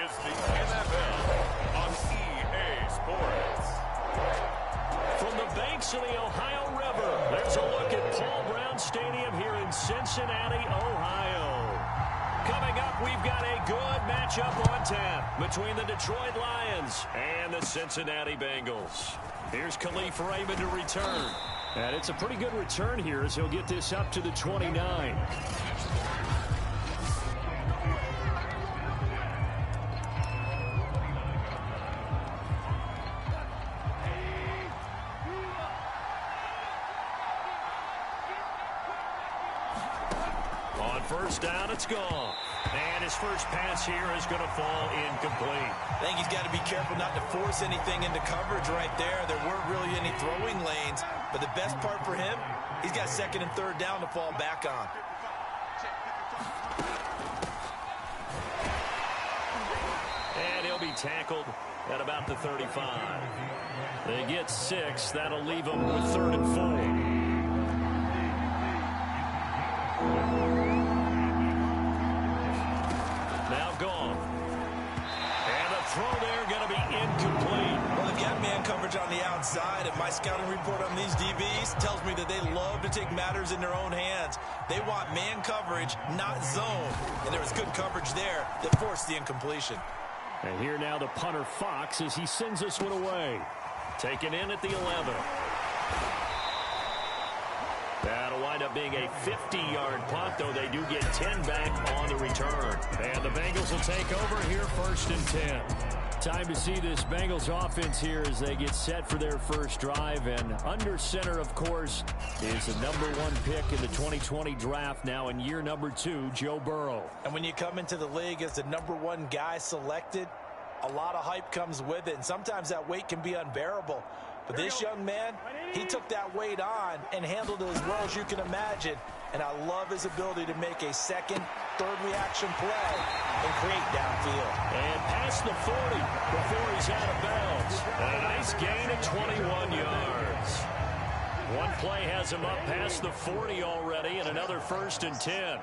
is the NFL on EA Sports. From the banks of the Ohio River, there's a look at Paul Brown Stadium here in Cincinnati, Ohio. Coming up, we've got a good matchup on tap between the Detroit Lions and the Cincinnati Bengals. Here's Khalif Raymond to return. And it's a pretty good return here as he'll get this up to the 29. On first down, it's gone. And his first pass here is going to fall incomplete. I think he's got to be careful not to force anything into coverage right there. There weren't really any throwing lanes. But the best part for him, he's got second and third down to fall back on. And he'll be tackled at about the 35. They get 6. That'll leave them with 3rd and 4. Now gone. And the throw there going to be incomplete. Well, they've got man coverage on the outside, and my scouting report on these DBs tells me that they love to take matters in their own hands. They want man coverage, not zone. And there was good coverage there that forced the incompletion. And here now the punter Fox as he sends this one away. Taken in at the 11. That'll wind up being a 50-yard punt, though they do get 10 back on the return. And the Bengals will take over here 1st and 10. Time to see this Bengals offense here as they get set for their first drive. And under center, of course, is the #1 pick in the 2020 draft, now in year #2, Joe Burrow. And when you come into the league as the #1 guy selected, a lot of hype comes with it. And sometimes that weight can be unbearable. But this young man, he took that weight on and handled it as well as you can imagine. And I love his ability to make a second, third reaction play and create downfield. And past the 40 before he's out of bounds. A nice gain of 21 yards. One play has him up past the 40 already, and another 1st and 10.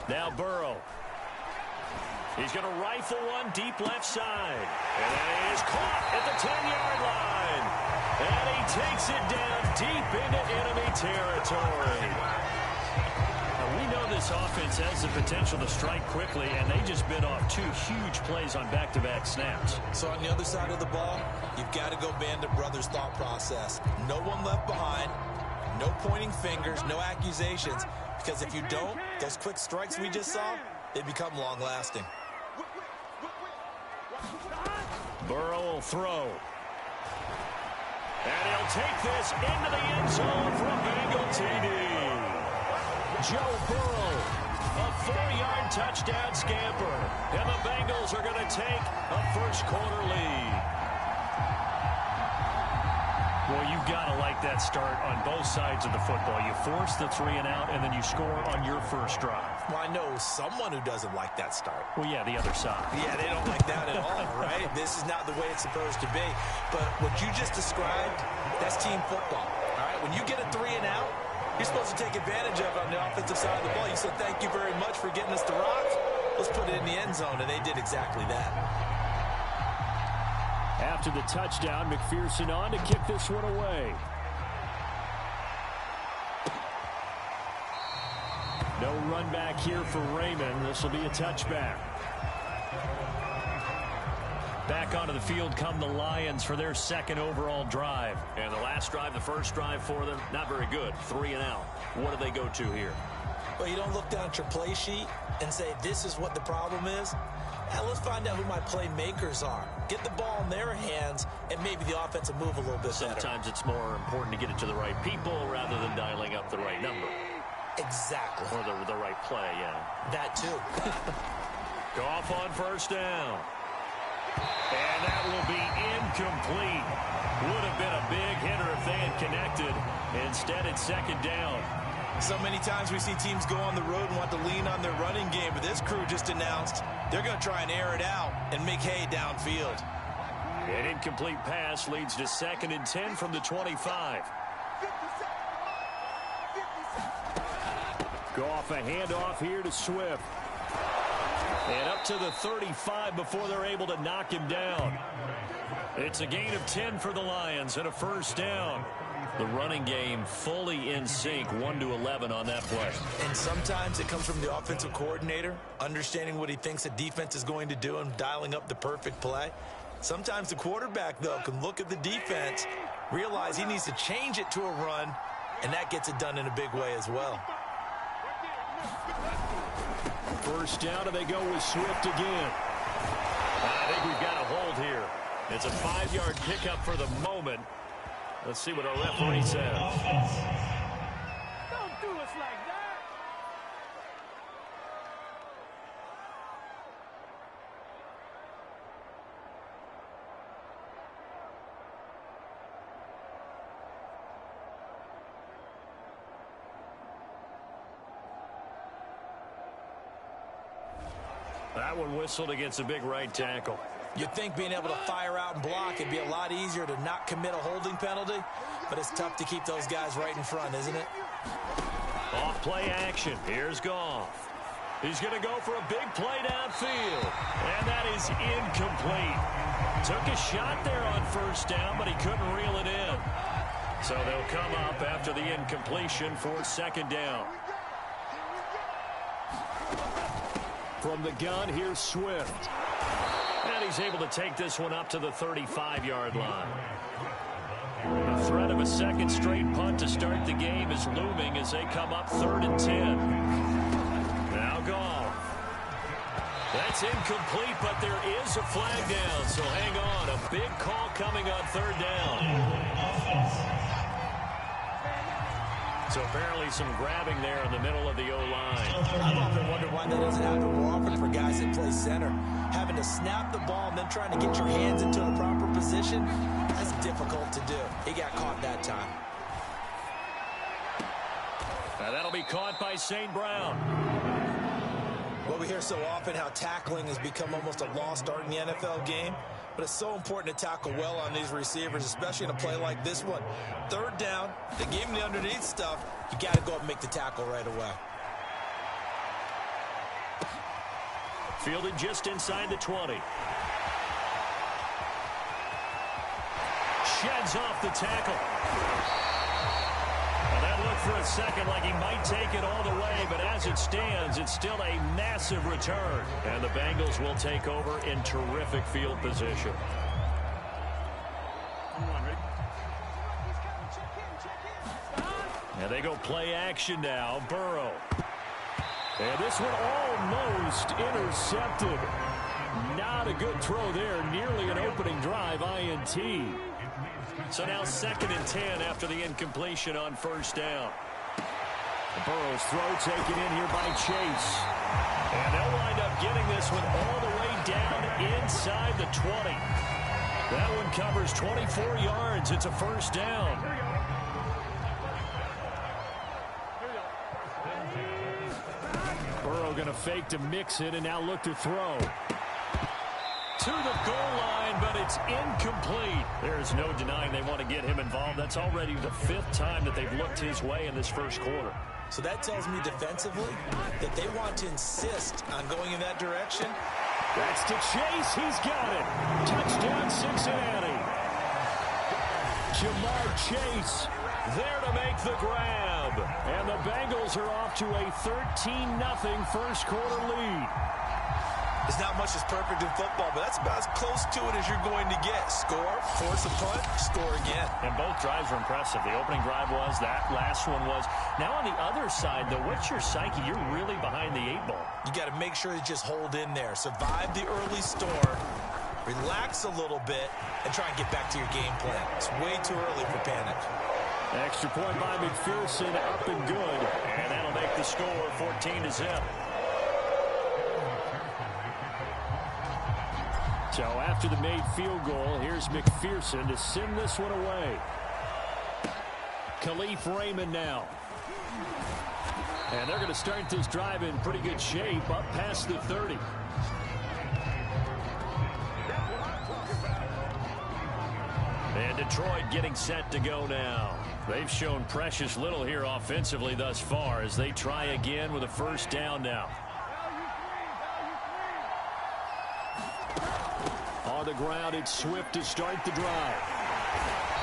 Now Burrow. He's going to rifle one deep left side. And it is caught at the 10-yard line. And he takes it down deep into enemy territory. Now, we know this offense has the potential to strike quickly, and they just bit off 2 huge plays on back-to-back snaps. So on the other side of the ball, you've got to go Band of Brothers thought process. No one left behind, no pointing fingers, no accusations. Because if you don't, those quick strikes we just saw, they become long-lasting. Burrow will throw. And he'll take this into the end zone for a Bengal TD. Joe Burrow, a 4-yard touchdown scamper. And the Bengals are going to take a first-quarter lead. Well, you've got to like that start on both sides of the football. You force the 3 and out, and then you score on your first drive. Well, I know someone who doesn't like that start. Well, yeah, the other side. Yeah, they don't like that at all, right? This is not the way it's supposed to be. But what you just described, that's team football, all right? When you get a 3 and out, you're supposed to take advantage of it on the offensive side of the ball. You said, thank you very much for getting us the rock. Let's put it in the end zone, and they did exactly that. After the touchdown, McPherson on to kick this one away. No run back here for Raymond. This will be a touchback. Back onto the field come the Lions for their second overall drive. And the last drive, the first drive for them, not very good. 3 and out. What do they go to here? Well, you don't look down at your play sheet and say, this is what the problem is. Now let's find out who my playmakers are. Get the ball in their hands, and maybe the offense will move a little bit better. Sometimes it's more important to get it to the right people rather than dialing up the right number. Exactly. Or the right play, yeah. That too. Goff on first down. And that will be incomplete. Would have been a big hitter if they had connected. Instead, it's second down. So many times we see teams go on the road and want to lean on their running game, but this crew just announced they're going to try and air it out and make hay downfield. An incomplete pass leads to 2nd and 10 from the 25. Goff a handoff here to Swift. And up to the 35 before they're able to knock him down. It's a gain of 10 for the Lions and a first down. The running game fully in sync, 1-11 on that play. And sometimes it comes from the offensive coordinator, understanding what he thinks the defense is going to do and dialing up the perfect play. Sometimes the quarterback, though, can look at the defense, realize he needs to change it to a run, and that gets it done in a big way as well. First down, and they go with Swift again. I think we've got a hold here. It's a 5-yard pickup for the moment. Let's see what our referee says. Don't do us like that. That one whistled against a big right tackle. You'd think being able to fire out and block it'd be a lot easier to not commit a holding penalty, but it's tough to keep those guys right in front, isn't it? Off play action. Here's Goff. He's going to go for a big play downfield, and that is incomplete. Took a shot there on first down, but he couldn't reel it in. So they'll come up after the incompletion for second down. From the gun, here's Swift. And he's able to take this one up to the 35-yard line. The threat of a second straight punt to start the game is looming as they come up 3rd and 10. Now Goff. That's incomplete, but there is a flag down, so hang on. A big call coming on 3rd down. So apparently some grabbing there in the middle of the O-line. I've often wondered why that doesn't happen more often for guys that play center. Having to snap the ball and then trying to get your hands into a proper position, that's difficult to do. He got caught that time. And that'll be caught by St. Brown. Well, we hear so often how tackling has become almost a lost art in the NFL game. But it's so important to tackle well on these receivers, especially in a play like this one. 3rd down, they gave him the underneath stuff. You got to go up and make the tackle right away. Fielded just inside the 20. Sheds off the tackle. Well, that looked for a second like he might take it all the way, but as it stands, it's still a massive return. And the Bengals will take over in terrific field position. And they go play action now. Burrow. And this one almost intercepted. Not a good throw there. Nearly an opening drive INT. So now 2nd and 10 after the incompletion on first down. Burrow's throw taken in here by Chase. And they'll wind up getting this one all the way down inside the 20. That one covers 24 yards. It's a first down. Burrow going to fake to mix it and now look to throw. To the goal line, but it's incomplete. There's no denying they want to get him involved. That's already the 5th time that they've looked his way in this first quarter. So that tells me defensively that they want to insist on going in that direction. That's to Chase. He's got it. Touchdown, Cincinnati. Jamar Chase there to make the grab. And the Bengals are off to a 13-0 first quarter lead. There's not much that's perfect in football, but that's about as close to it as you're going to get. Score, force a punt, score again. And both drives were impressive. The opening drive was, that last one was. Now on the other side, though, what's your psyche? You're really behind the 8 ball. You got to make sure you just hold in there. Survive the early storm, relax a little bit, and try and get back to your game plan. It's way too early for panic. Extra point by McPherson, up and good. And that'll make the score 14-0. So after the made field goal, here's McPherson to send this one away. Khalif Raymond now. And they're going to start this drive in pretty good shape up past the 30. And Detroit getting set to go now. They've shown precious little here offensively thus far as they try again with a first down now. On the ground, it's Swift to start the drive.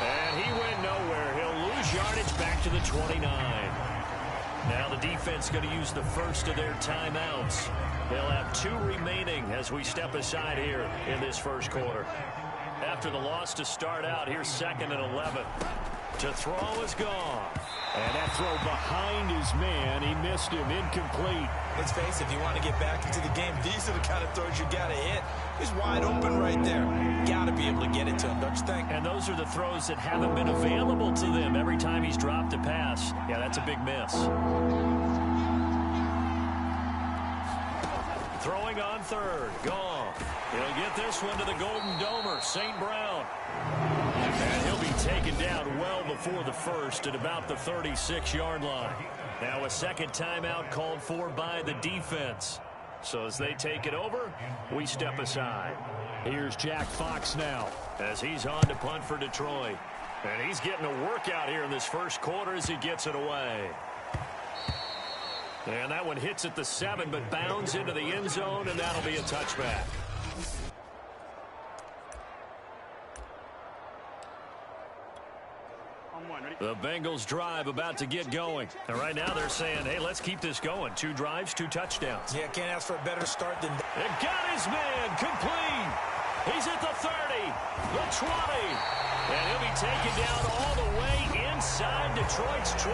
And he went nowhere. He'll lose yardage back to the 29. Now the defense going to use the first of their timeouts. They'll have 2 remaining as we step aside here in this first quarter. After the loss to start out, here's 2nd and 11. To throw is gone. And that throw behind his man. He missed him. Incomplete. Let's face it, if you want to get back into the game, these are the kind of throws you got to hit. He's wide open right there. Got to be able to get it to him, don't you think? And those are the throws that haven't been available to them every time he's dropped a pass. Yeah, that's a big miss. Throwing on 3rd. Gone. He'll get this one to the Golden Domer, St. Brown. And he'll be taken down well before the first at about the 36-yard line. Now a second timeout called for by the defense. So as they take it over, we step aside. Here's Jack Fox now as he's on to punt for Detroit. And he's getting a workout here in this first quarter as he gets it away. And that one hits at the 7, but bounds into the end zone, and that'll be a touchback. The Bengals drive about to get going. And right now they're saying, hey, let's keep this going. 2 drives, 2 touchdowns. Yeah, can't ask for a better start than that. It got his man complete. He's at the 30, the 20. And he'll be taken down all the way inside Detroit's 20.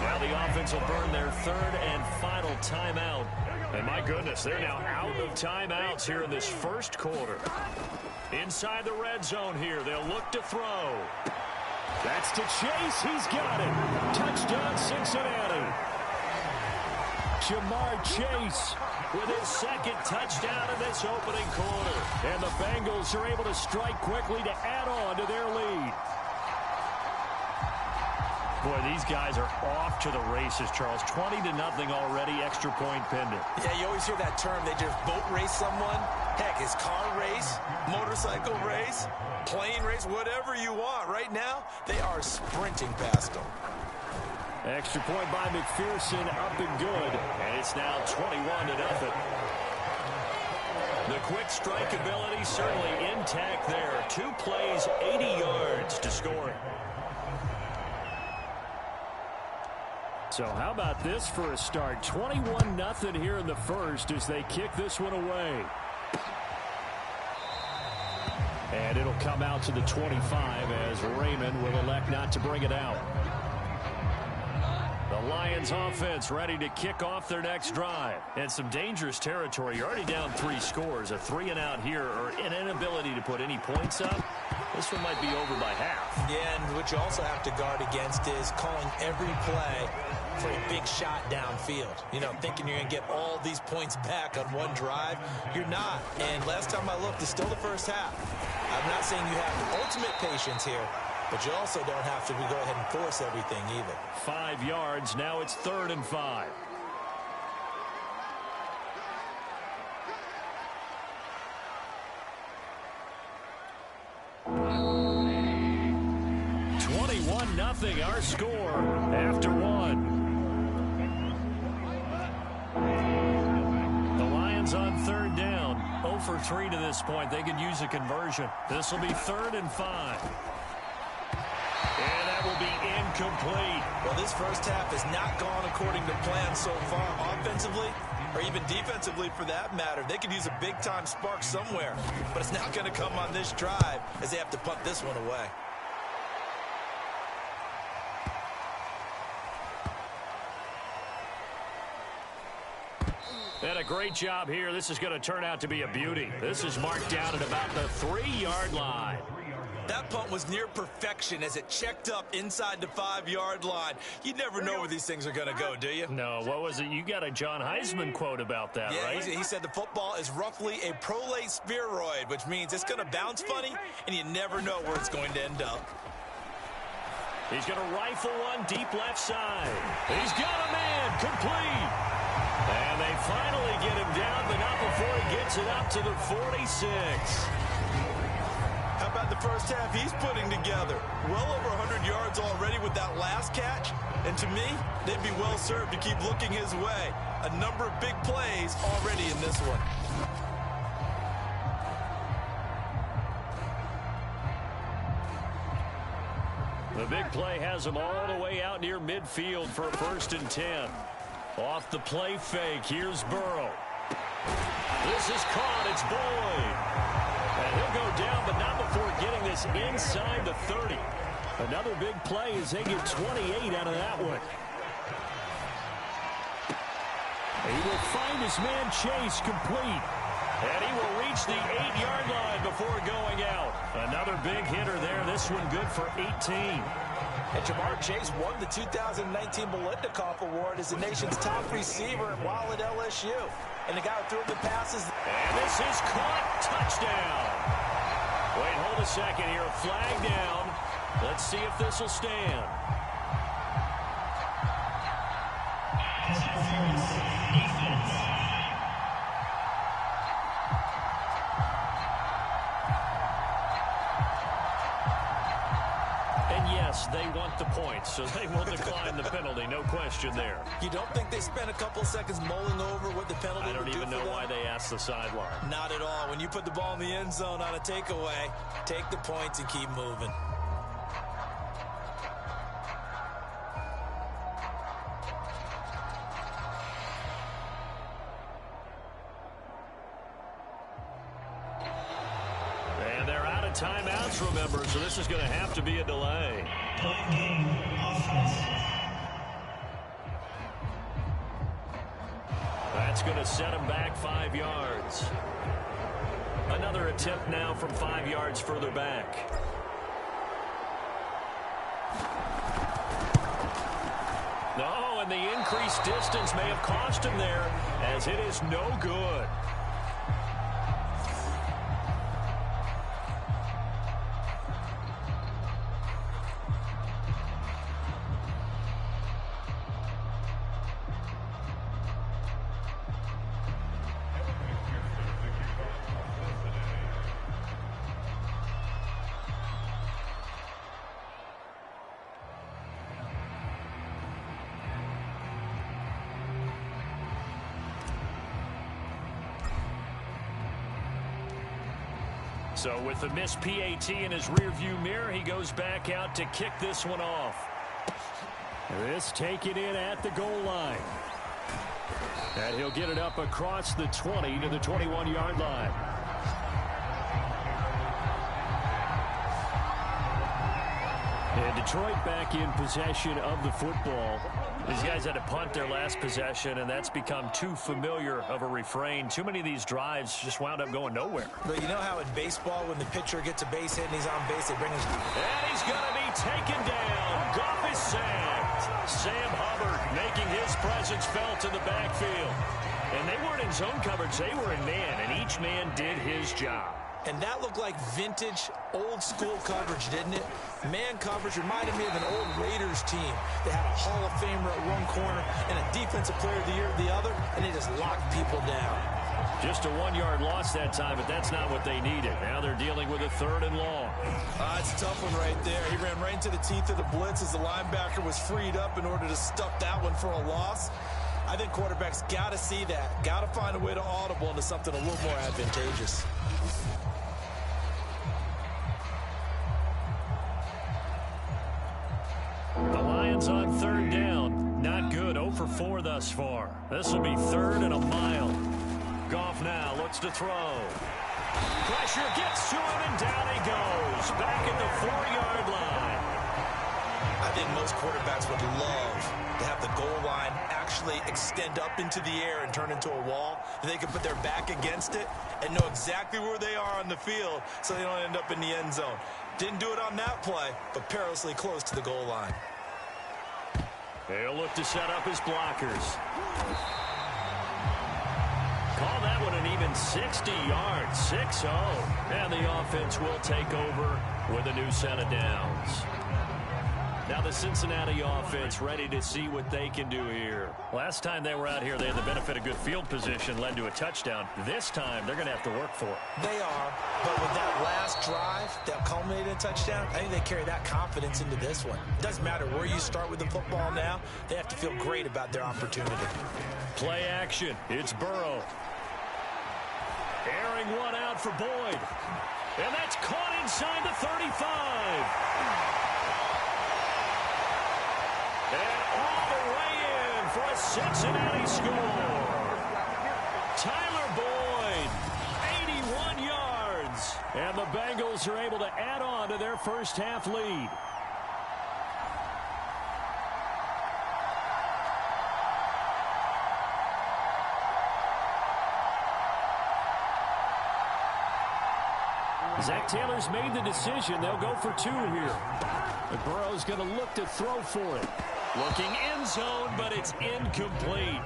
Now the offense will burn their 3rd and final timeout. And my goodness, they're now out of timeouts here in this first quarter. Inside the red zone here, they'll look to throw. That's to Chase. He's got it. Touchdown, Cincinnati. Jamar Chase with his 2nd touchdown in this opening quarter. And the Bengals are able to strike quickly to add on to their lead. Boy, these guys are off to the races, Charles. 20-0 already, extra point pending. Yeah, you always hear that term. They just boat race someone. Heck, it's car race, motorcycle race, plane race, whatever you want. Right now, they are sprinting past them. Extra point by McPherson, up and good. And it's now 21-0. The quick strike ability certainly intact there. 2 plays, 80 yards to score it. So how about this for a start? 21-0 here in the first as they kick this one away. And it'll come out to the 25 as Raymond will elect not to bring it out. The Lions offense ready to kick off their next drive. And some dangerous territory. You're already down 3 scores. A 3-and-out here or an inability to put any points up. This one might be over by half. Yeah, and what you also have to guard against is calling every play for a big shot downfield. You know, thinking you're going to get all these points back on one drive. You're not. And last time I looked, it's still the first half. I'm not saying you have ultimate patience here, but you also don't have to go ahead and force everything either. 5 yards. Now it's 3rd and 5. Nothing, our score after 1. The Lions on 3rd down. 0 for 3 to this point. They could use a conversion. This will be 3rd and 5. And that will be incomplete. Well, this first half has not gone according to plan so far offensively or even defensively for that matter. They could use a big-time spark somewhere, but it's not going to come on this drive as they have to punt this one away. And a great job here. This is going to turn out to be a beauty. This is marked down at about the 3-yard line. That punt was near perfection as it checked up inside the 5-yard line. You never know where these things are going to go, do you? No, what was it? You got a John Heisman quote about that, right? Yeah, he said the football is roughly a prolate spheroid, which means it's going to bounce funny, and you never know where it's going to end up. He's going to rifle one deep left side. He's got a man complete. And they finally get him down, but not before he gets it up to the 46. How about the the first half he's putting together. Well over 100 yards already with that last catch. And to me, they'd be well served to keep looking his way. A number of big plays already in this one. The big play has them all the way out near midfield for a 1st and 10. Off the play fake, here's Burrow. This is caught, it's Boyd. And he'll go down, but not before getting this inside the 30. Another big play as they get 28 out of that one. He will find his man Chase complete. And he will reach the 8-yard line before going out. Another big hitter there. This one good for 18. And Jamar Chase won the 2019 Biletnikoff Award as the nation's top receiver while at LSU. And the guy who threw the passes. And this is caught. Touchdown. Wait, hold a second here. Flag down. Let's see if this will stand. They want the points, so they will decline the penalty. No question there. You don't think they spent a couple of seconds mulling over what the penalty would do for them? I don't even know why they asked the sideline. Not at all. When you put the ball in the end zone on a takeaway, take the points and keep moving. And they're out of timeouts, remember, so this is going to have to be a delay. Game offense. That's going to set him back 5 yards. Another attempt now from 5 yards further back. No, and the increased distance may have cost him there, as it is no good. So with the missed PAT in his rearview mirror, he goes back out to kick this one off. This taken in at the goal line. And he'll get it up across the 20 to the 21-yard line. And Detroit back in possession of the football. These guys had to punt their last possession, and that's become too familiar of a refrain. Too many of these drives just wound up going nowhere. But you know how in baseball, when the pitcher gets a base hit and he's on base, they bring his... And he's going to be taken down. Goff is sacked. Sam Hubbard making his presence felt in the backfield. And they weren't in zone coverage. They were in man, and each man did his job. And that looked like vintage, old-school coverage, didn't it? Man coverage reminded me of an old Raiders team. They had a Hall of Famer at one corner and a Defensive Player of the Year at the other, and they just locked people down. Just a 1-yard loss that time, but that's not what they needed. Now they're dealing with a 3rd and long. It's a tough one right there. He ran right into the teeth of the blitz as the linebacker was freed up in order to stuff that one for a loss. I think quarterbacks got to see that. Got to find a way to audible into something a little more advantageous. The Lions on 3rd down. Not good. 0 for 4 thus far. This will be 3rd and a mile. Goff now looks to throw. Pressure gets to him, and down he goes. Back at the 4-yard line. I think most quarterbacks would love to have the goal line actually extend up into the air and turn into a wall. And they can put their back against it and know exactly where they are on the field so they don't end up in the end zone. Didn't do it on that play, but perilously close to the goal line. They'll look to set up his blockers. Call that one an even 60 yards, 6-0. And the offense will take over with a new set of downs. Now the Cincinnati offense ready to see what they can do here. Last time they were out here, they had the benefit of good field position, led to a touchdown. This time, they're going to have to work for it. They are, but with that last drive that culminated in a touchdown, I think they carry that confidence into this one. It doesn't matter where you start with the football now. They have to feel great about their opportunity. Play action. It's Burrow. Airing one out for Boyd. And that's caught inside the 35. And all the way in for a Cincinnati score. Tyler Boyd, 81 yards. And the Bengals are able to add on to their first half lead. Zach Taylor's made the decision. They'll go for two here. And Burrow's going to look to throw for it. Looking end zone, but it's incomplete.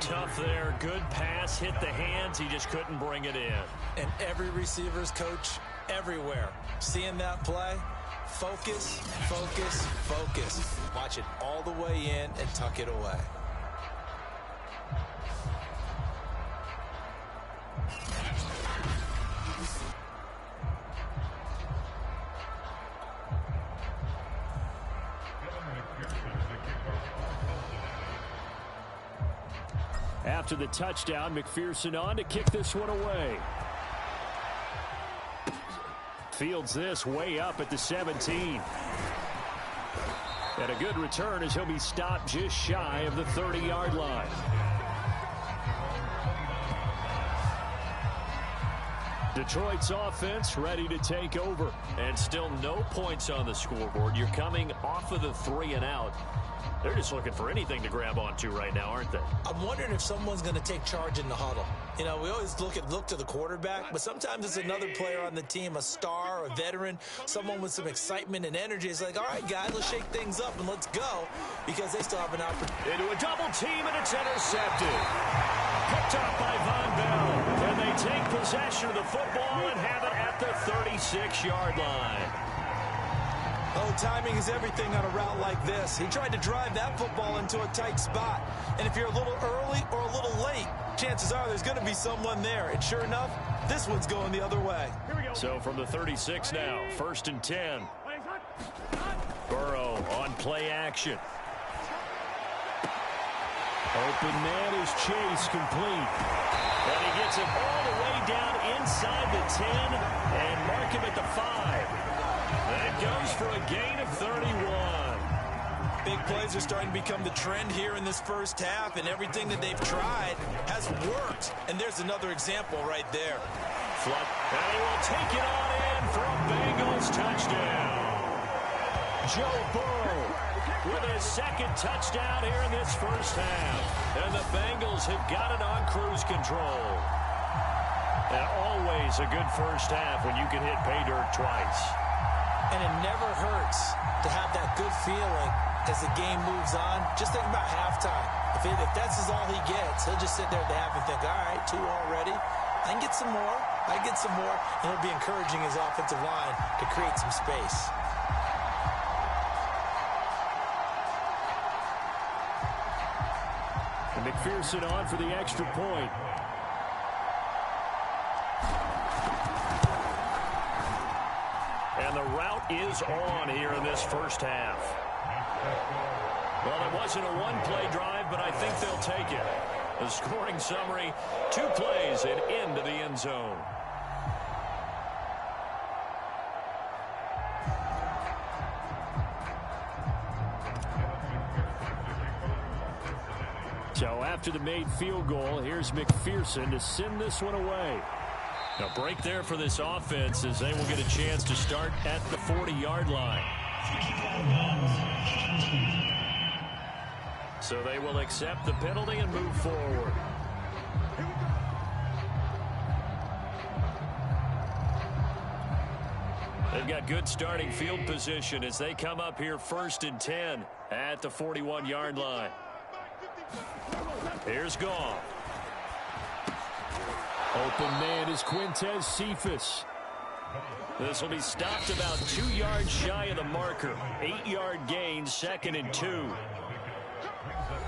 Tough there. Good pass. Hit the hands. He just couldn't bring it in. And every receiver's coach everywhere. Seeing that play, focus, focus, focus. Watch it all the way in and tuck it away. After the touchdown, McPherson on to kick this one away. Fields this way up at the 17. And a good return as he'll be stopped just shy of the 30-yard line. Detroit's offense ready to take over. And still no points on the scoreboard. You're coming off of the 3 and out. They're just looking for anything to grab onto right now, aren't they? I'm wondering if someone's going to take charge in the huddle. You know, we always look to the quarterback, but sometimes it's another player on the team, a star, a veteran, someone with some excitement and energy. It's like, all right, guys, let's shake things up and let's go, because they still have an opportunity. Into a double team, and it's intercepted. Picked up by Von Bell. And they take possession of the football and have it at the 36-yard line. Oh, timing is everything on a route like this. He tried to drive that football into a tight spot. And if you're a little early or a little late, chances are there's going to be someone there. And sure enough, this one's going the other way. So from the 36 now, 1st and 10. Burrow on play action. Open man is Chase, complete. And he gets it all the way down inside the 10 and mark him at the 5. And it goes for a gain of 31. Big plays are starting to become the trend here in this first half, and everything that they've tried has worked. And there's another example right there. Flood. And he will take it on in for a Bengals touchdown. Joe Burrow with his second touchdown here in this first half. And the Bengals have got it on cruise control. And always a good first half when you can hit pay dirt twice. And it never hurts to have that good feeling as the game moves on. Just think about halftime. If that's all he gets, he'll just sit there at the half and think, all right, 2 already. I can get some more. I can get some more. And he'll be encouraging his offensive line to create some space. And McPherson on for the extra point. And the route is on here in this first half. Well, it wasn't a one-play drive, but I think they'll take it. The scoring summary, 2 plays and into the end zone. So after the made field goal, here's McPherson to send this one away. A break there for this offense as they will get a chance to start at the 40-yard line. So they will accept the penalty and move forward. They've got good starting field position as they come up here 1st and 10 at the 41-yard line. Here's Goff. Open man is Quintez Cephus. This will be stopped about 2 yards shy of the marker. 8-yard gain, 2nd and 2.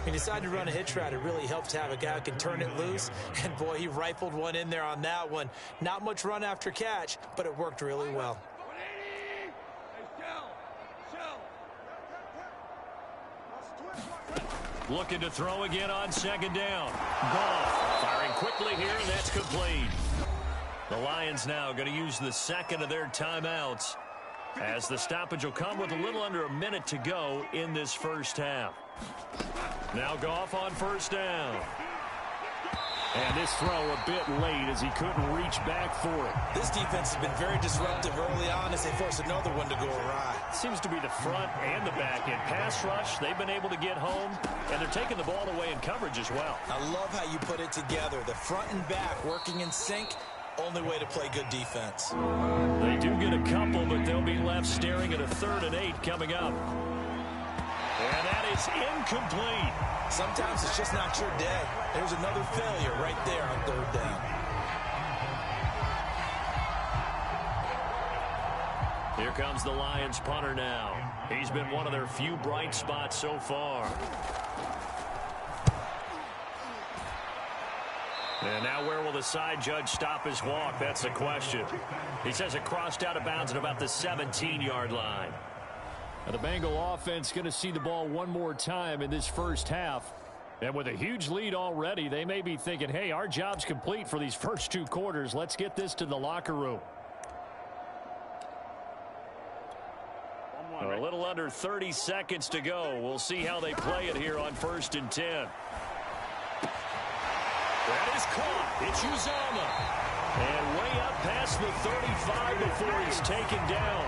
He decided to run a hitch route. It really helps to have a guy who can turn it loose. And, boy, he rifled one in there on that one. Not much run after catch, but it worked really well. Looking to throw again on 2nd down. Goff firing quickly here, and that's complete. The Lions now going to use the 2nd of their timeouts, as the stoppage will come with a little under a minute to go in this first half. Now Goff on 1st down. And this throw a bit late as he couldn't reach back for it. This defense has been very disruptive early on as they force another one to go awry. Seems to be the front and the back end. Pass rush, they've been able to get home, and they're taking the ball away in coverage as well. I love how you put it together. The front and back working in sync. Only way to play good defense. They do get a couple, but they'll be left staring at a 3rd and 8 coming up. And that is incomplete. Sometimes it's just not your day. There's another failure right there on 3rd down. Here comes the Lions punter now. He's been one of their few bright spots so far. And now where will the side judge stop his walk? That's the question. He says it crossed out of bounds at about the 17-yard line. Now the Bengal offense going to see the ball one more time in this first half. And with a huge lead already, they may be thinking, hey, our job's complete for these first 2 quarters. Let's get this to the locker room. A little under 30 seconds to go. We'll see how they play it here on 1st and 10. That is caught. It's Uzomah. And way up past the 35 before he's taken down.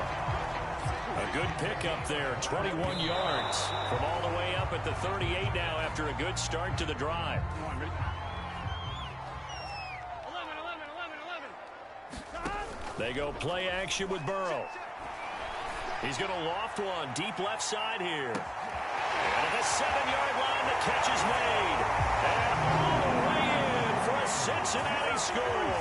A good pickup there, 21 yards. From all the way up at the 38 now after a good start to the drive. They go play action with Burrow. He's going to loft one deep left side here. And at the 7-yard line, the catch is made. And all the way in for a Cincinnati score.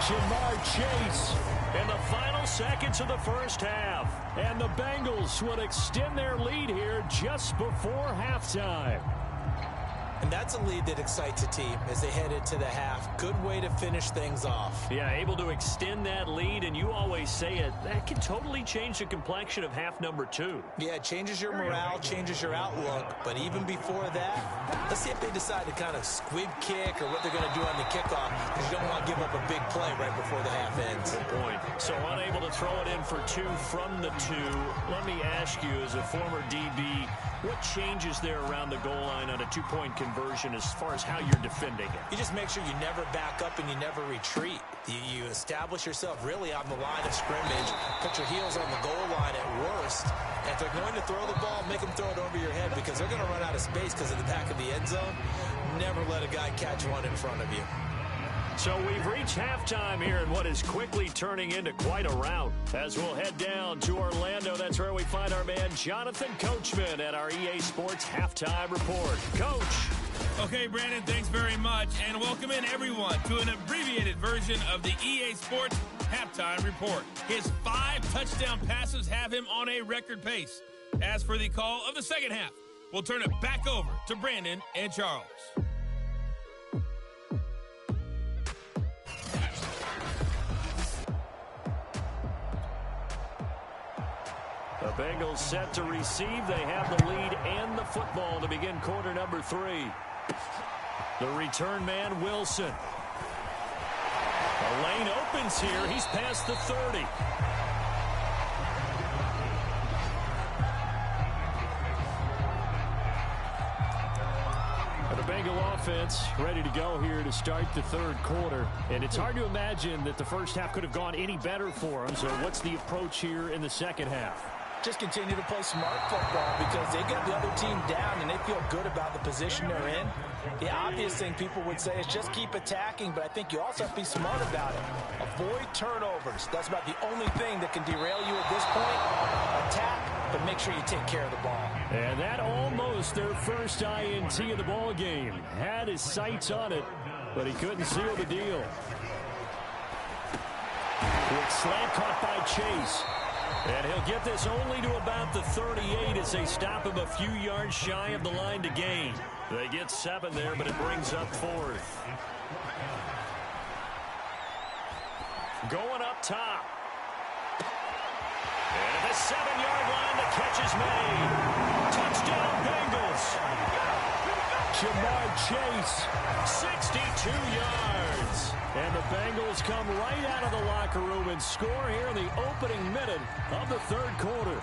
Jamar Chase In the final seconds of the first half. And the Bengals would extend their lead here just before halftime. And that's a lead that excites a team as they head into the half. Good way to finish things off. Yeah, able to extend that lead, and you always say it, that can totally change the complexion of half number 2. Yeah, it changes your morale, changes your outlook. But even before that, let's see if they decide to kind of squib kick or what they're going to do on the kickoff, because you don't want to give up a big play right before the half ends. Good point. So unable to throw it in for 2 from the 2. Let me ask you, as a former DB, what changes there around the goal line on a 2-point conversion as far as how you're defending it? You just make sure you never back up and you never retreat. You establish yourself really on the line of scrimmage, put your heels on the goal line at worst. And if they're going to throw the ball, make them throw it over your head because they're going to run out of space because of the back of the end zone. Never let a guy catch one in front of you. So we've reached halftime here in what is quickly turning into quite a rout. As we'll head down to Orlando, that's where we find our man Jonathan Coachman at our EA Sports Halftime Report. Coach. Okay, Brandon, thanks very much. And welcome in, everyone, to an abbreviated version of the EA Sports Halftime Report. His 5 touchdown passes have him on a record pace. As for the call of the second half, we'll turn it back over to Brandon and Charles. The Bengals set to receive. They have the lead and the football to begin quarter number 3. The return man, Wilson. The lane opens here. He's past the 30. The Bengal offense ready to go here to start the third quarter. And it's hard to imagine that the first half could have gone any better for them. So what's the approach here in the second half? Just continue to play smart football because they got the other team down and they feel good about the position they're in. The obvious thing people would say is just keep attacking, but I think you also have to be smart about it. Avoid turnovers. That's about the only thing that can derail you at this point. Attack, but make sure you take care of the ball. And that almost their first INT of the ball game. Had his sights on it, but he couldn't seal the deal. Quick slant caught by Chase. And he'll get this only to about the 38 as they stop him a few yards shy of the line to gain. They get 7 there, but it brings up 4th. Going up top. And at the 7-yard line, the catch is made. Touchdown, Bengals. Jamar Chase, 62 yards. And the Bengals come right out of the locker room and score here in the opening minute of the 3rd quarter.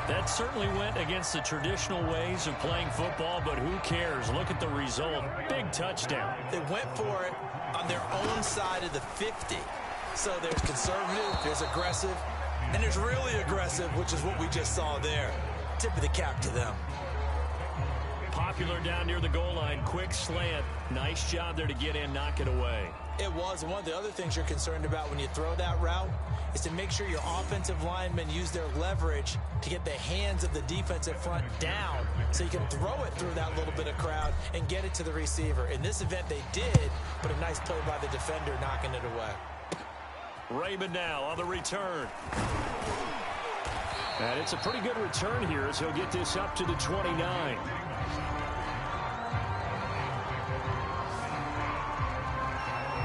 That certainly went against the traditional ways of playing football, but who cares? Look at the result. Big touchdown. They went for it on their own side of the 50. So there's conservative, there's aggressive, and there's really aggressive, which is what we just saw there. Tip of the cap to them. Popular down near the goal line. Quick slant. Nice job there to get in, knock it away. It was. One of the other things you're concerned about when you throw that route is to make sure your offensive linemen use their leverage to get the hands of the defensive front down so you can throw it through that little bit of crowd and get it to the receiver. In this event, they did, but a nice play by the defender knocking it away. Raymond now on the return. And it's a pretty good return here as he'll get this up to the 29.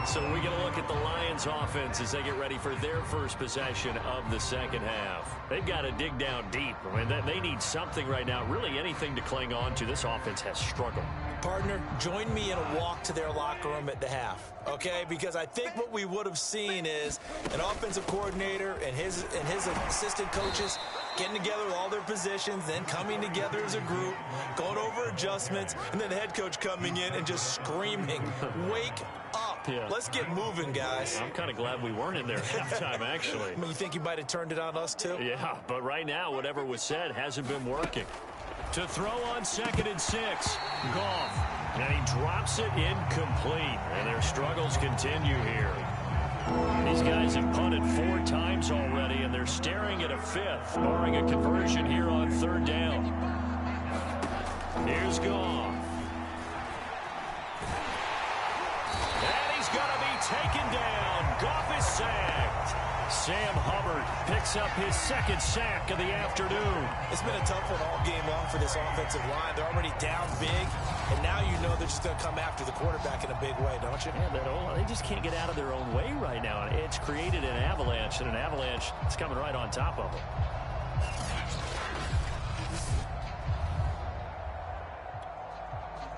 So we get a look at the Lions offense as they get ready for their first possession of the second half. They've got to dig down deep. I mean, they need something right now, really anything to cling on to. This offense has struggled. Partner, join me in a walk to their locker room at the half, okay? Because I think what we would have seen is an offensive coordinator and his assistant coaches getting together with all their positions, then coming together as a group, going over adjustments, and then the head coach coming in and just screaming, wake up. Yeah. Let's get moving, guys. I'm kind of glad we weren't in there at halftime, actually. I mean, you think you might have turned it on us, too? Yeah, but right now, whatever was said hasn't been working. To throw on 2nd and 6, Goff. And he drops it incomplete. And their struggles continue here. These guys have punted 4 times already, and they're staring at a 5th, barring a conversion here on 3rd down. Here's Goff. And he's going to be taken down. Goff is sacked. Sam Hubbard picks up his 2nd sack of the afternoon. It's been a tough one all game long for this offensive line. They're already down big, and now you know they're just going to come after the quarterback in a big way, don't you? Yeah, they just can't get out of their own way right now. And it's created an avalanche, and an avalanche is coming right on top of them.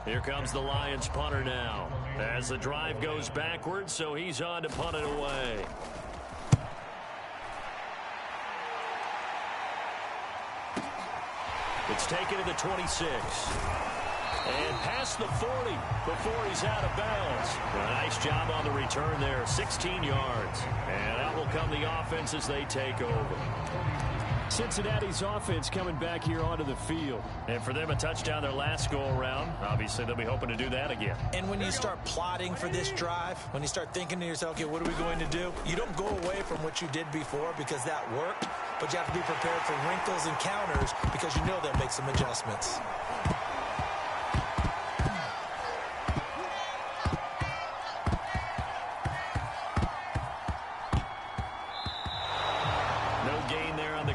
Here comes the Lions punter now. As the drive goes backwards, so he's on to punt it away. It's taken to the 26. And past the 40 before he's out of bounds. A nice job on the return there, 16 yards. And out will come the offense as they take over. Cincinnati's offense coming back here onto the field. And for them, a touchdown their last go-around. Obviously, they'll be hoping to do that again. And when you start plotting for this drive, when you start thinking to yourself, okay, what are we going to do? You don't go away from what you did before because that worked, but you have to be prepared for wrinkles and counters because you know they'll make some adjustments.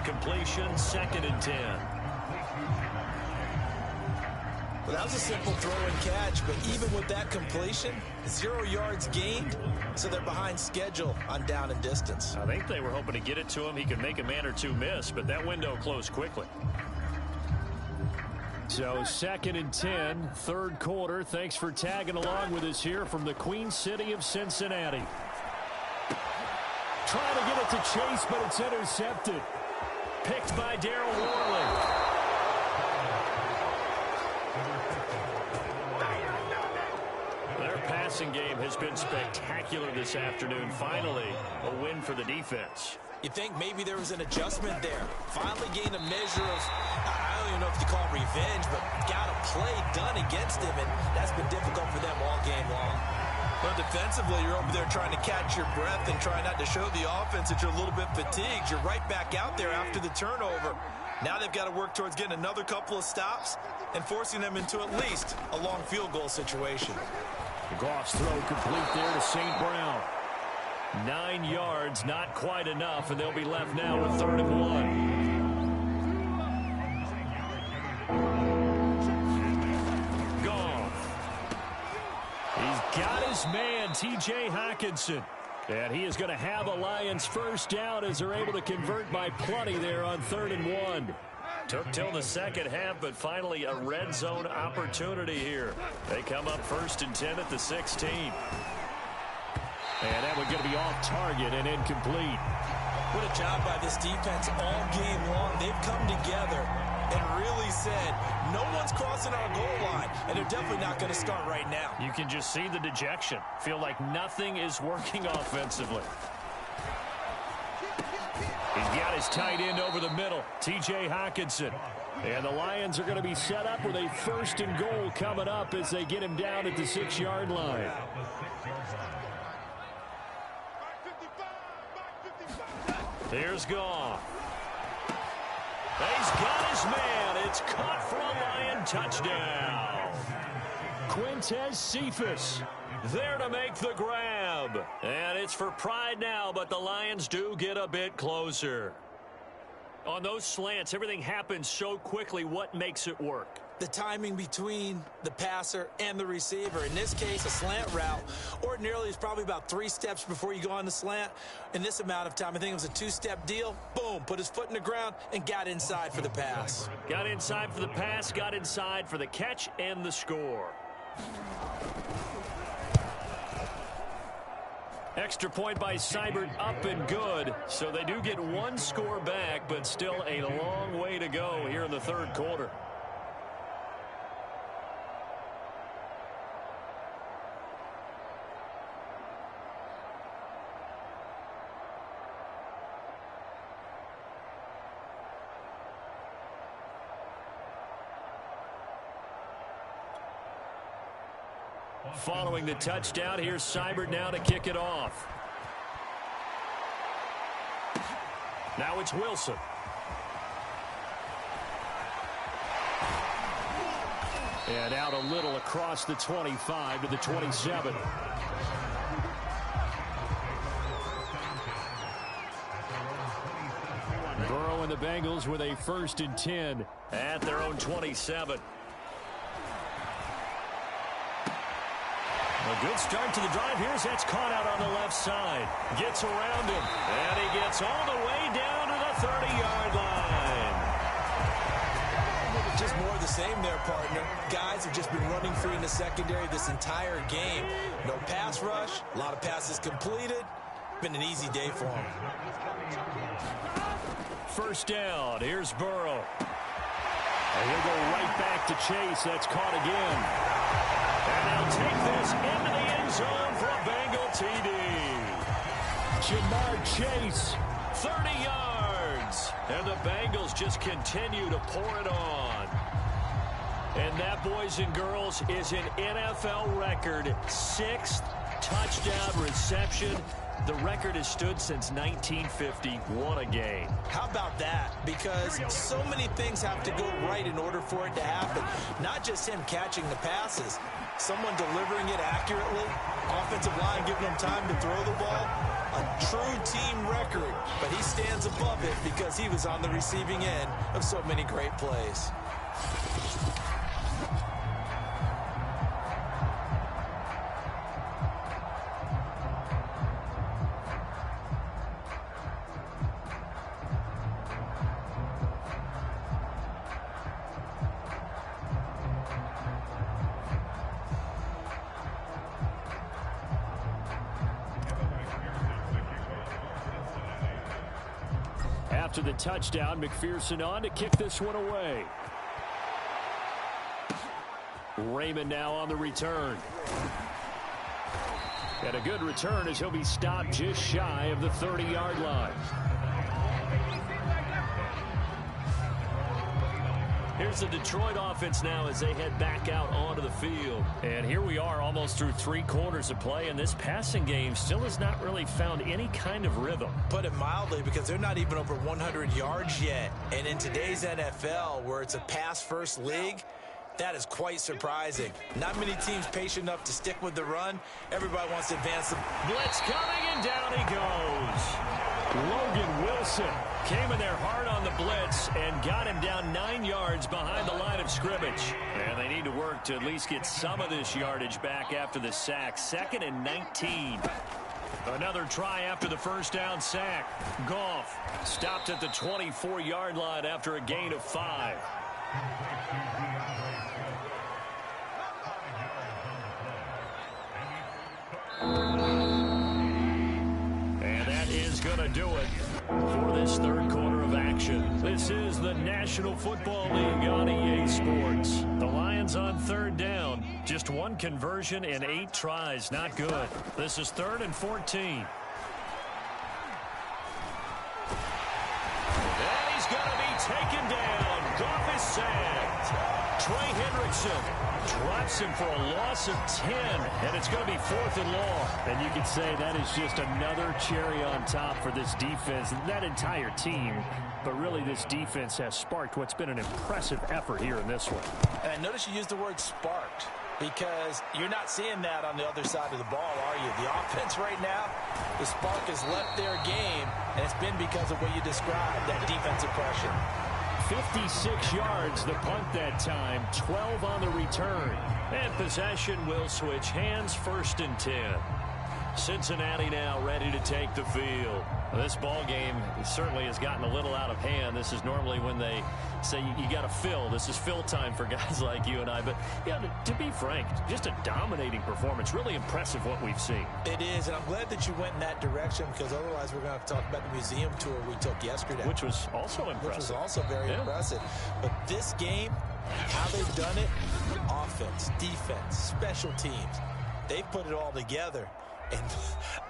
Completion, 2nd and 10. Well, that was a simple throw and catch, but even with that completion, 0 yards gained, so they're behind schedule on down and distance. I think they were hoping to get it to him. He could make a man or two miss, but that window closed quickly. So 2nd and 10, 3rd quarter. Thanks for tagging along with us here from the Queen City of Cincinnati. Trying to get it to Chase, but it's intercepted. Picked by Darryl Worley. Their passing game has been spectacular this afternoon. Finally, a win for the defense. You think maybe there was an adjustment there. Finally gained a measure of, I don't even know if you call it revenge, but got a play done against him, and that's been difficult for them all game long. Well, defensively, you're over there trying to catch your breath and try not to show the offense that you're a little bit fatigued. You're right back out there after the turnover. Now they've got to work towards getting another couple of stops and forcing them into at least a long field goal situation. Goff's throw complete there to St. Brown. 9 yards, not quite enough, and they'll be left now with 3rd and 1. He's got his man, T.J. Hockenson. And he is going to have a Lions first down as they're able to convert by plenty there on 3rd and 1. Took till the second half, but finally a red zone opportunity here. They come up 1st and 10 at the 16. And that one's going to be off target and incomplete. What a job by this defense all game long. They've come together and really said, no one's crossing our goal line, and they're definitely not going to start right now. You can just see the dejection. Feel like nothing is working offensively. He's got his tight end over the middle, T.J. Hockenson. And the Lions are going to be set up with a 1st and goal coming up as they get him down at the 6-yard line. Here's Goff. He's got his man. It's caught for a Lion touchdown. Quintez Cephus there to make the grab. And it's for pride now, but the Lions do get a bit closer. On those slants, everything happens so quickly. What makes it work? The timing between the passer and the receiver. In this case, a slant route ordinarily is probably about 3 steps before you go on the slant. In this amount of time, I think it was a 2-step deal. Boom, put his foot in the ground and got inside for the pass. Got inside for the pass, got inside for the catch and the score. Extra point by Seibert, up and good. So they do get 1 score back, but still a long way to go here in the 3rd quarter. Following the touchdown, here's Seibert now to kick it off. Now it's Wilson. And out a little across the 25 to the 27. Burrow and the Bengals with a 1st and 10 at their own 27. A good start to the drive. That's caught out on the left side. Gets around him. And he gets all the way down to the 30-yard line. Just more of the same there, partner. Guys have just been running free in the secondary this entire game. No pass rush. A lot of passes completed. Been an easy day for them. First down. Here's Burrow. And he'll go right back to Chase. That's caught again. And they'll take this into the end zone for a Bengal TD. Jamar Chase, 30 yards. And the Bengals just continue to pour it on. And that, boys and girls, is an NFL record 6th touchdown reception. The record has stood since 1950. What a game. How about that? Because so many things have to go right in order for it to happen. Not just him catching the passes. Someone delivering it accurately. Offensive line giving him time to throw the ball. A true team record. But he stands above it because he was on the receiving end of so many great plays. After the touchdown, McPherson on to kick this one away. Raymond now on the return. And a good return as he'll be stopped just shy of the 30-yard line. Here's the Detroit offense now as they head back out onto the field. And here we are almost through 3 quarters of play, and this passing game still has not really found any kind of rhythm. Put it mildly, because they're not even over 100 yards yet. And in today's NFL, where it's a pass-first league, That is quite surprising. Not many teams patient enough to stick with the run. Everybody wants to advance them. Blitz coming, and down he goes. Logan Wilson came in there hard on the blitz and got him down 9 yards behind the line of scrimmage. And they need to work to at least get some of this yardage back after the sack. 2nd and 19. Another try after the first down sack. Goff stopped at the 24-yard line after a gain of 5. And that is going to do it for this third quarter of action. This is the National Football League on EA Sports. The Lions on 3rd down. Just 1 conversion in 8 tries. Not good. This is 3rd and 14. And he's going to be taken down. Goff is sacked. Trey Hendrickson drops him for a loss of 10, and it's going to be 4th and long. And you could say that is just another cherry on top for this defense, that entire team. But really, this defense has sparked what's been an impressive effort here in this one. And notice you used the word sparked, because you're not seeing that on the other side of the ball, are you? The offense right now, the spark has left their game, and it's been because of what you described, that defensive pressure. 56 yards the punt that time, 12 on the return. And possession will switch hands, 1st and 10. Cincinnati now ready to take the field. This ball game certainly has gotten a little out of hand. This is normally when they say you got to fill. This is fill time for guys like you and I. But, yeah, to be frank, just a dominating performance. Really impressive what we've seen. It is, and I'm glad that you went in that direction, because otherwise we're going to talk about the museum tour we took yesterday. Which was also impressive. Which was also very impressive. But this game, how they've done it, offense, defense, special teams, they've put it all together. And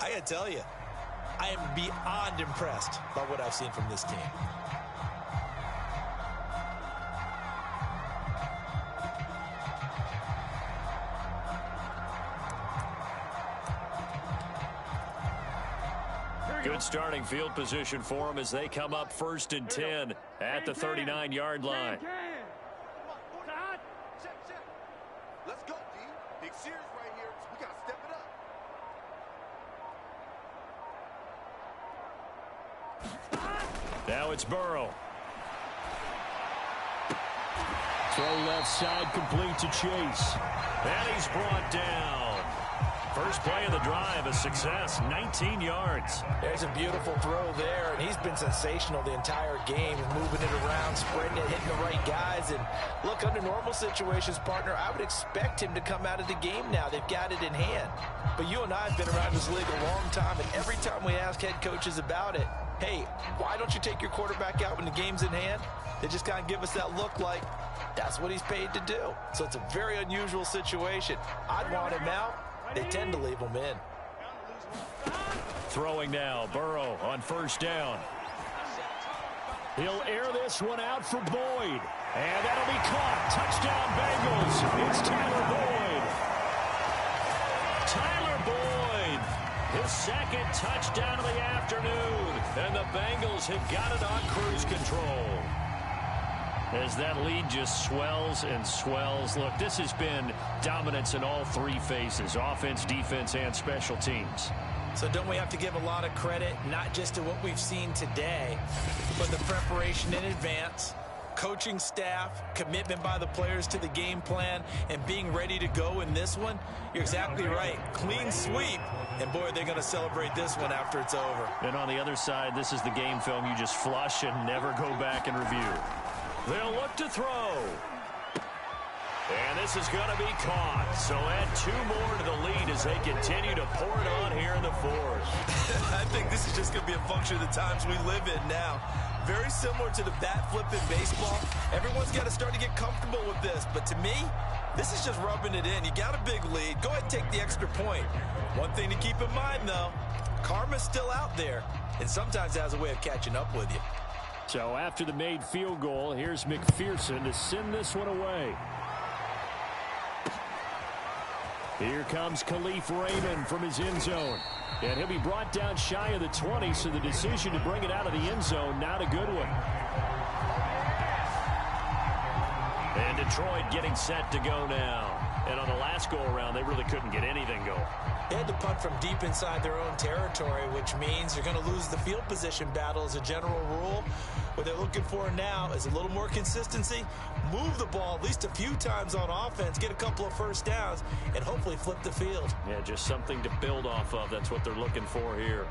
I got to tell you, I am beyond impressed by what I've seen from this team. Good starting field position for them as they come up 1st and 10 at the 39-yard line. Let's go, D. Big series right here. We got to step it up. Now it's Burrow. Throw left side, complete to Chase. And he's brought down. First play of the drive, a success, 19 yards. There's a beautiful throw there, and he's been sensational the entire game, moving it around, spreading it, hitting the right guys. And look, under normal situations, partner, I would expect him to come out of the game now. They've got it in hand. But you and I have been around this league a long time, and every time we ask head coaches about it, hey, why don't you take your quarterback out when the game's in hand? They just kind of give us that look like that's what he's paid to do. So it's a very unusual situation. I'd want him out. They tend to leave him in. Throwing now, Burrow on 1st down. He'll air this one out for Boyd. And that'll be caught. Touchdown Bengals. It's Tyler Boyd. Tyler Boyd, his 2nd touchdown of the afternoon. And the Bengals have got it on cruise control. As that lead just swells and swells. Look, this has been dominance in all 3 phases, offense, defense, and special teams. So don't we have to give a lot of credit, not just to what we've seen today, but the preparation in advance, coaching staff, commitment by the players to the game plan, and being ready to go in this one? You're exactly right. Clean sweep. And, boy, they're going to celebrate this one after it's over. And on the other side, this is the game film you just flush and never go back and review. They'll look to throw. And this is going to be caught. So add 2 more to the lead as they continue to pour it on here in the 4th. I think this is just going to be a function of the times we live in now. Very similar to the bat flip in baseball. Everyone's got to start to get comfortable with this. But to me, this is just rubbing it in. You got a big lead. Go ahead and take the extra point. One thing to keep in mind, though, karma's still out there. And sometimes it has a way of catching up with you. So after the made field goal, here's McPherson to send this one away. Here comes Khalif Raymond from his end zone. And he'll be brought down shy of the 20, so the decision to bring it out of the end zone, not a good one. And Detroit getting set to go now. And on the last go-around, they really couldn't get anything going. They had to punt from deep inside their own territory, which means you're going to lose the field position battle as a general rule. What they're looking for now is a little more consistency, move the ball at least a few times on offense, get a couple of first downs, and hopefully flip the field. Yeah, just something to build off of. That's what they're looking for here.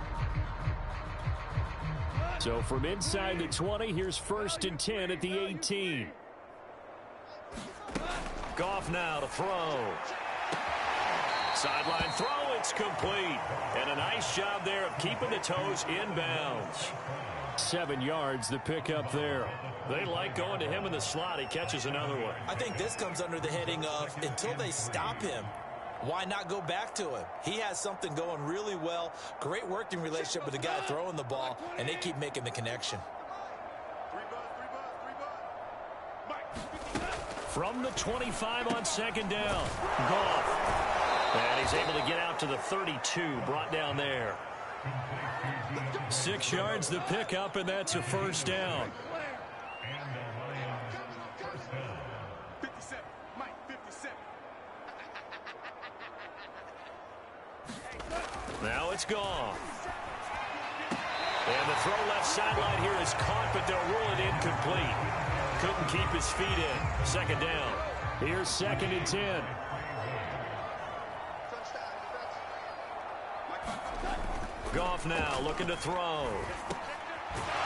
So from inside the 20, here's 1st and 10 at the 18. Goff now to throw. Sideline throw, it's complete. And a nice job there of keeping the toes inbounds. 7 yards, the pickup there. They like going to him in the slot. He catches another one. I think this comes under the heading of until they stop him, why not go back to him? He has something going really well. Great working relationship with the guy throwing the ball, and they keep making the connection. From the 25 on 2nd down. Goff. And he's able to get out to the 32, brought down there. 6 yards the pickup, and that's a 1st down. 57. Mike, 57. Now it's Goff. And the throw left sideline here is caught, but they'll rule it incomplete. Couldn't keep his feet in. 2nd down. Here's 2nd and 10. Goff now looking to throw.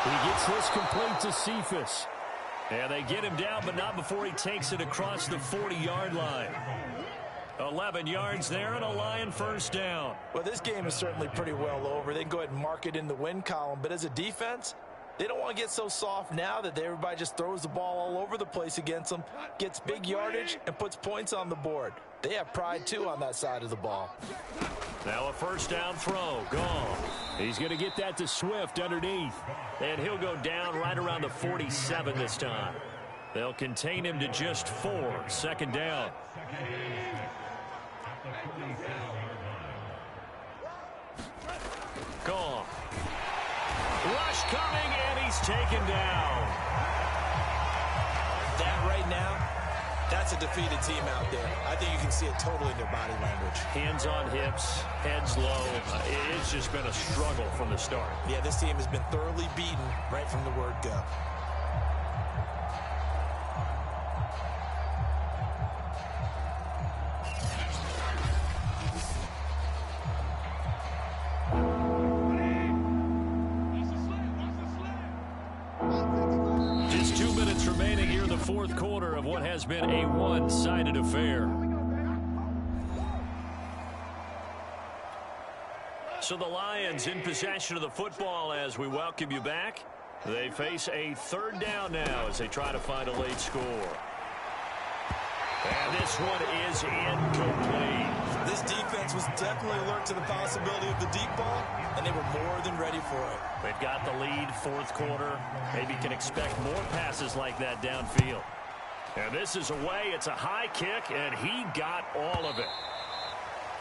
He gets this complete to Cephas. And they get him down, but not before he takes it across the 40-yard line. 11 yards there and a Lion 1st down. Well, this game is certainly pretty well over. They can go ahead and mark it in the win column. But as a defense, they don't want to get so soft now that everybody just throws the ball all over the place against them, gets big yardage, and puts points on the board. They have pride, too, on that side of the ball. Now a 1st down throw. Goff. He's going to get that to Swift underneath. And he'll go down right around the 47 this time. They'll contain him to just 4. 2nd down. Goff. Rush coming, and he's taken down. That right now, that's a defeated team out there. I think you can see it totally in their body language. Hands on hips, heads low. It's just been a struggle from the start. Yeah, this team has been thoroughly beaten right from the word go. Just 2 minutes remaining here in the 4th quarter of what has been a one-sided affair. So the Lions in possession of the football as we welcome you back. They face a 3rd down now as they try to find a late score. And this one is incomplete. This defense was definitely alert to the possibility of the deep ball, and they were more than ready for it. They've got the lead, 4th quarter. Maybe can expect more passes like that downfield. And this is away. It's a high kick, and he got all of it.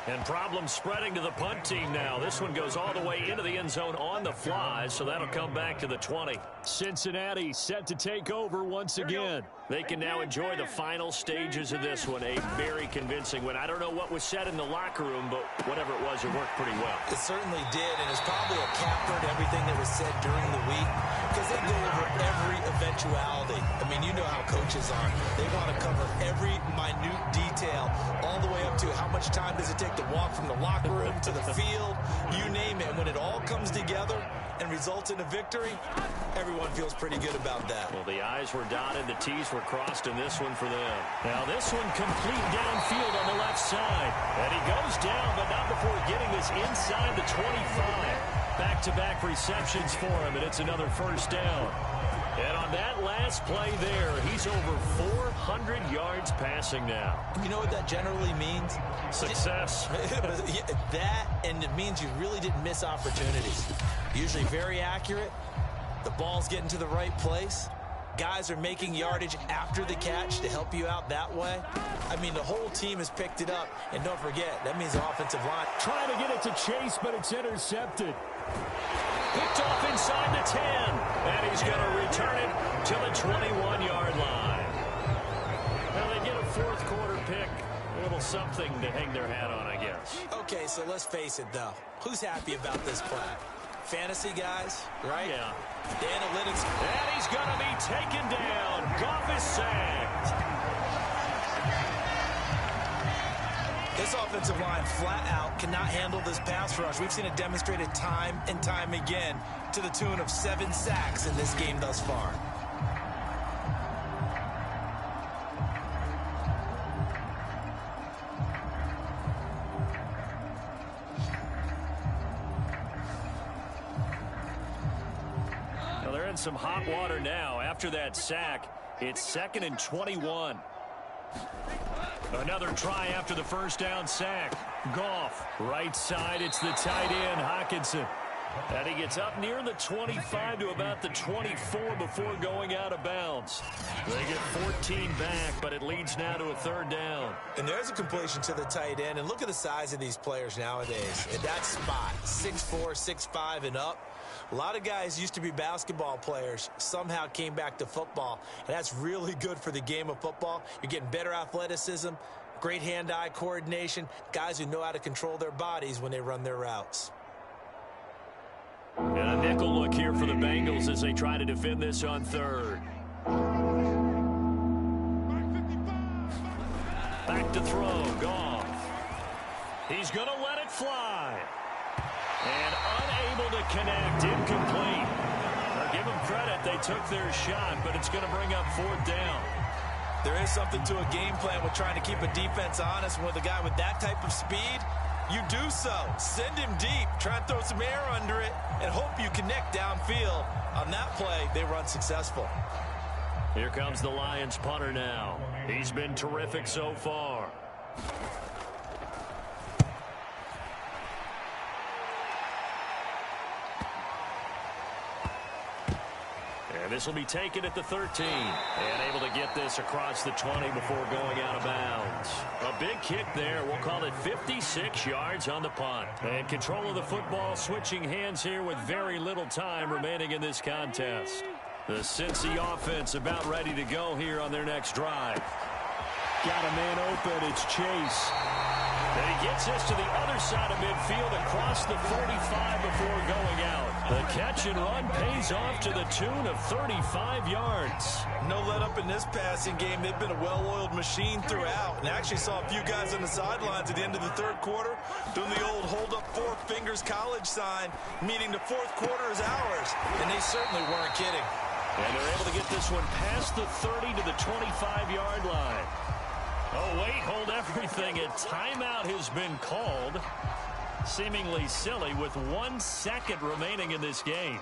And problems spreading to the punt team now. This one goes all the way into the end zone on the fly, so that'll come back to the 20. Cincinnati set to take over once again. They can now enjoy the final stages of this one. A very convincing win. I don't know what was said in the locker room, but whatever it was, it worked pretty well. It certainly did, and it's probably a capper to everything that was said during the week because they go over every eventuality. I mean, you know how coaches are. They want to cover every minute detail all the way up to how much time does it take to walk from the locker room to the field, you name it. And when it all comes together and results in a victory, everyone feels pretty good about that. Well, the I's were dotted, the T's were crossed, and this one for them. Now this one complete downfield on the left side. And he goes down, but not before getting this inside the 25. Back-to-back receptions for him, and it's another 1st down. And on that last play there, he's over 400 yards passing now. You know what that generally means? Success. That, and it means you really didn't miss opportunities. Usually very accurate. The ball's getting to the right place. Guys are making yardage after the catch to help you out that way. I mean, the whole team has picked it up. And don't forget, that means the offensive line. Trying to get it to Chase, but it's intercepted. Picked off inside the 10. And he's going to return it to the 21-yard line. something to hang their hat on, I guess. Okay, so let's face it, though. Who's happy about this play? Fantasy guys, right? Yeah. The analytics. And he's going to be taken down. Goff is sacked. This offensive line flat out cannot handle this pass rush. We've seen it demonstrated time and time again to the tune of 7 sacks in this game thus far. Well, they're in some hot water now. After that sack, it's 2nd and 21. Another try after the first down sack. Goff, right side, it's the tight end, Hockenson. And he gets up near the 25 to about the 24 before going out of bounds. They get 14 back, but it leads now to a 3rd down. And there's a completion to the tight end. And look at the size of these players nowadays. At that spot, 6'4", 6'5", and up. A lot of guys used to be basketball players, somehow came back to football, and that's really good for the game of football. You're getting better athleticism, great hand-eye coordination, guys who know how to control their bodies when they run their routes. And a nickel look here for the Bengals as they try to defend this on 3rd. Back to throw, Goff. He's going to let it fly. And unable to connect, incomplete. Now give them credit, they took their shot, but it's going to bring up 4th down. There is something to a game plan with trying to keep a defense honest. With a guy with that type of speed, you do so. Send him deep, try and throw some air under it, and hope you connect downfield. On that play, they run successful. Here comes the Lions punter now. He's been terrific so far. And this will be taken at the 13. And able to get this across the 20 before going out of bounds. A big kick there. We'll call it 56 yards on the punt. And control of the football switching hands here with very little time remaining in this contest. The Cincy offense about ready to go here on their next drive. Got a man open. It's Chase. And he gets this to the other side of midfield across the 45 before going out. The catch and run pays off to the tune of 35 yards. No let up in this passing game. They've been a well-oiled machine throughout. And I actually saw a few guys on the sidelines at the end of the 3rd quarter doing the old hold up 4 fingers college sign, meaning the 4th quarter is ours. And they certainly weren't kidding. And they're able to get this one past the 30 to the 25-yard line. Oh, wait, hold everything. A timeout has been called. Seemingly silly with 1 second remaining in this game.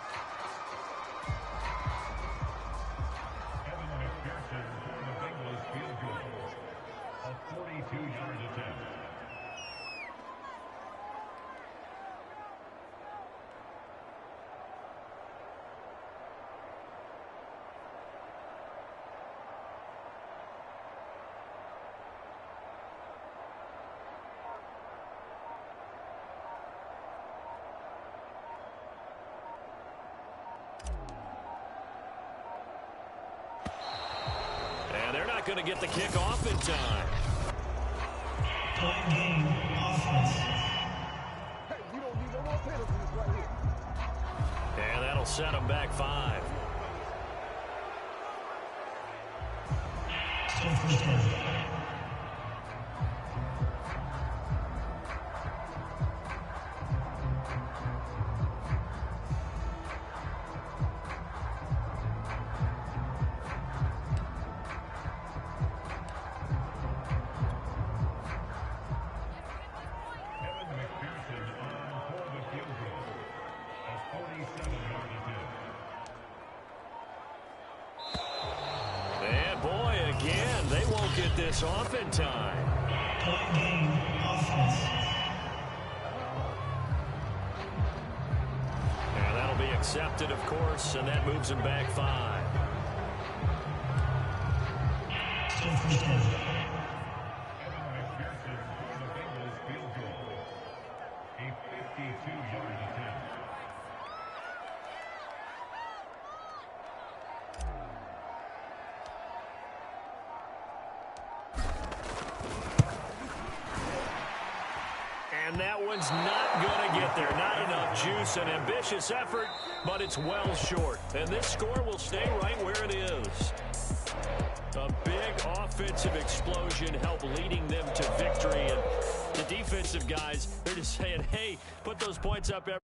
They're not going to get the kick off in time. Point game, offense. Hey, we don't need no more penalties right here. And that'll set them back 5. Still first down. Get this off in time. Point game, offense. And that'll be accepted, of course, and that moves him back 5. Still first down. And that one's not going to get there. Not enough juice. An ambitious effort, but it's well short. And this score will stay right where it is. A big offensive explosion helped leading them to victory. And the defensive guys, they're just saying, hey, put those points up every